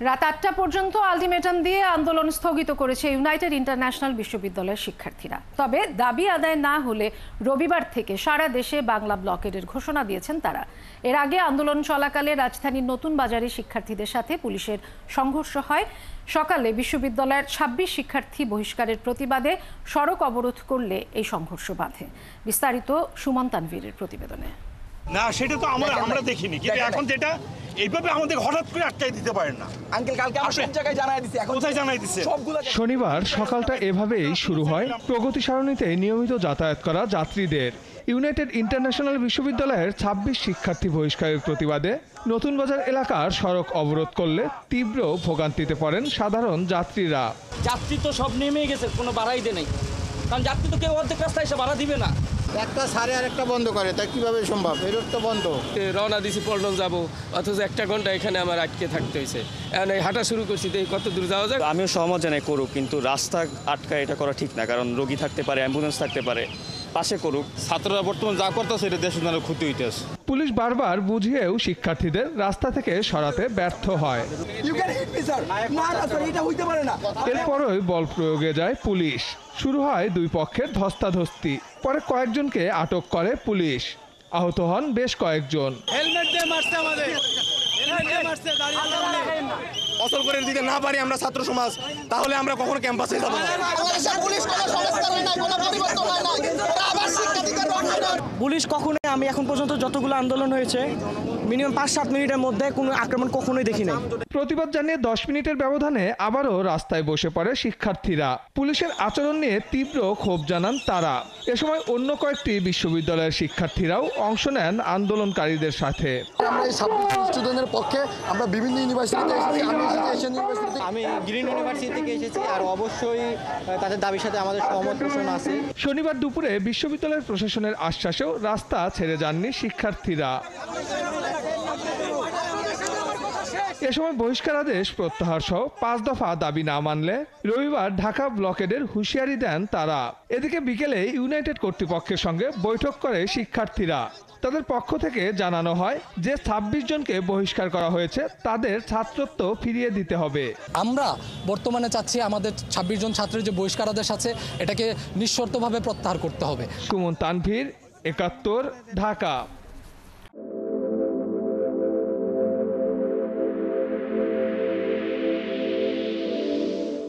রাত ৮টা পর্যন্ত আলটিমেটাম দিয়ে আন্দোলন স্থগিত করেছে ইউনাইটেড ইন্টারন্যাশনাল বিশ্ববিদ্যালয়ের শিক্ষার্থীরা। তবে দাবি আদায় না হলে রবিবার থেকে সারা দেশে বাংলা ব্লকেডের ঘোষণা দিয়েছেন তারা। এর আগে আন্দোলন চলাকালে রাজধানীর নতুন বাজারে শিক্ষার্থীদের সাথে পুলিশের সংঘর্ষ হয়। সকালে বিশ্ববিদ্যালয়ের ২৬ শিক্ষার্থী বহিষ্কারের প্রতিবাদে সড়ক অবরোধ করলে এই সংঘর্ষ বাধে। বিস্তারিত সুমন তানভীরের প্রতিবেদনে। না, সেটা তো আমরা দেখিনি, কিন্তু এখন যেটা এইভাবে আমাদের হঠাৎ করে আটকাই দিতে পারেন না। আঙ্কেল কালকে আমরা সব জায়গায় জানাই দিছি, এখন কোথায় জানাই দিছে? শনিবার সকালটা এভাবেই শুরু হয় প্রগতি সারণীতে নিয়মিত যাতায়াত করা যাত্রীদের। ইউনাইটেড ইন্টারন্যাশনাল বিশ্ববিদ্যালয়ের ২৬ শিক্ষার্থী বহিষ্কারের প্রতিবাদে নতুন বাজার এলাকার সড়ক অবরোধ করলে তীব্র ভোগান্তিতে পড়েন সাধারণ যাত্রীরা। যাত্রী তো সব নেমে গেছে, কোনো বাড়াই দেয় নাই, কারণ যাত্রী তো কেউ অর্ধেক রাস্তায় এসে ভাড়া দিবে না। একটা সাড়ে আর একটা বন্ধ করে, তা কিভাবে সম্ভব? এই রোড তো বন্ধ। রওনা দিছি পল্টন যাব, অথচ 1 ঘন্টা এখানে আমার আটকে থাকতে হয়েছে। এখন এই হাঁটা শুরু করছি, কত দূর যাওয়া যায়। আমিও সহমত জানাই করুক, কিন্তু রাস্তা আটকায় এটা করা ঠিক না, কারণ রোগী থাকতে পারে, অ্যাম্বুলেন্স থাকতে পারে, পাশে করুক। ছাত্ররা বর্তমান যা করতেছে এটা দেশের জন্য ক্ষতি হইতেছে। পুলিশ বারবার বুঝিয়েও শিক্ষার্থীদের রাস্তা থেকে সরাতে ব্যর্থ হয়। এরপরই বল প্রয়োগে যায় পুলিশ। শুরু হয় দুই পক্ষের ধস্তাধস্তি। পরে কয়েকজনকে আটক করে পুলিশ। আহত হন বেশ কয়েকজন। অচল করে দিতে না পারি আমরা ছাত্র সমাজ, তাহলে আমরা কখনো ক্যাম্পাসে যাব না। পুলিশ কখনোই, আমি এখন পর্যন্ত যতগুলো আন্দোলন হয়েছে মিনিমাম ৫-৭ মিনিটের মধ্যে কোনো আক্রমণ কখনোই দেখি নাই। প্রতিবাদ জানিয়ে 10 মিনিটের ব্যবধানে আবারও রাস্তায় বসে পড়ে শিক্ষার্থীরা। পুলিশের আচরণ নিয়ে তীব্র ক্ষোভ জানান তারা। এ সময় অন্য কয়েকটি বিশ্ববিদ্যালয়ের শিক্ষার্থীরাও অংশ নেন আন্দোলনকারীদের সাথে। আমরা এই ২৬ স্টুডেন্টের পক্ষে আমরা বিভিন্ন ইউনিভার্সিটিতে এসেছি। আমি গ্রিন ইউনিভার্সিটি থেকে এসেছি, আর অবশ্যই তাদের দাবির সাথে আমাদের সহমত পোষণ আছে। শনিবার দুপুরে বিশ্ববিদ্যালয়ের প্রশাসনের আশ্বাসেও রাস্তা ছেড়ে যাননি শিক্ষার্থীরা। এ সময় বহিষ্কারাদেশ প্রত্যাহার সহ ৫ দফা দাবি না মানলে রবিবার ঢাকা ব্লকেডের হুঁশিয়ারি দেন তারা। এদিকে বিকেলে ইউনাইটেড কর্তৃপক্ষের সঙ্গে বৈঠক করে শিক্ষার্থীরা। তাদের পক্ষ থেকে জানানো হয় যে ২৬ জনকে বহিষ্কার করা হয়েছে তাদের ছাত্রত্ব ফিরিয়ে দিতে হবে। আমরা বর্তমানে চাচ্ছি আমাদের ২৬ জন ছাত্রের যে বহিষ্কারাদেশ আছে এটাকে নিঃশর্তভাবে প্রত্যাহার করতে হবে। সুমন তানভীর, ৭১, ঢাকা।